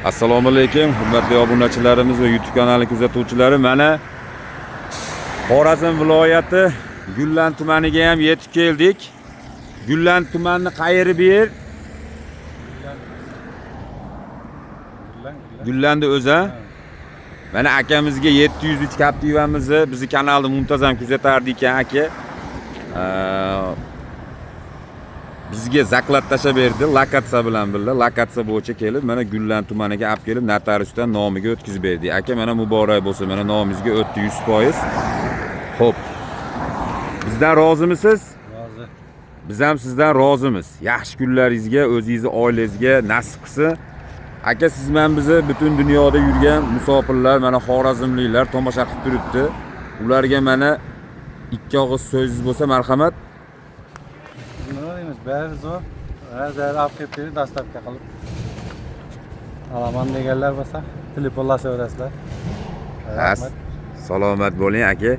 Assalomu alaykum, hurmatli obunachilarimiz va YouTube kanali kuzatuvchilari. Mana Xorazm viloyati Gullan tumaniga ham yetib keldik. Gullan tumanini qayeri bu yer? Gullanni o'zi. Mana akamizga 703 Captiva'mizni bizi kanalda muntazam kuzatardi ekan aka. Bizga zaklad tashlab berdi, lokatsiya bilan birga, lokatsiya bo'yicha kelib, mana Gullan tumaniga olib kelib, notariusdan nomiga o'tkazib berdi. Aka, mana muborak bo'lsa, mana nomimizga o'tdi 100%. Xo'p. Bizdan rozimisiz? Rozi. Biz ham sizdan rozimiz. Yaxshi kunlaringizga, o'zingizning oilangizga nasib qilsin. Aka, siz men bizni butun dunyoda yurgan musofirlar, mana Xorazmliklar tomosha qilib turibdi. Ularga mana ikki og'iz so'zingiz bo'lsa, marhamat. Nima deymiz? Bari zo'r. Har olib kelib dastlabki qilib. Alaman deganlar bo'lsa, telefonlashaverasizlar. Rahmat. Salomat bo'ling aka.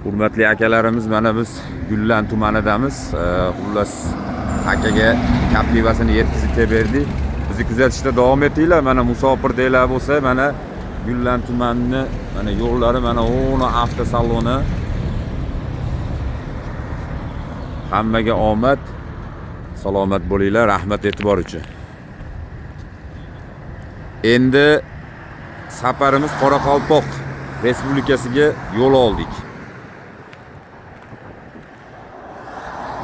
Hurmatli akalarimiz, mana biz Gullan tumanidamiz. Xullas akaga Captiva'sini yetkazib berdik. Bizni kuzatishda davom etinglar. Mana musofir deylar bo'lsa, mana Gullan tumanini, mana yo'llari, mana o'ni avtosaloni. Hammaga omad, salomat bo'linglar, rahmat e'tibor uchun. Endi safarimiz Qoraqalpoq Respublikasiga yo'l oldik.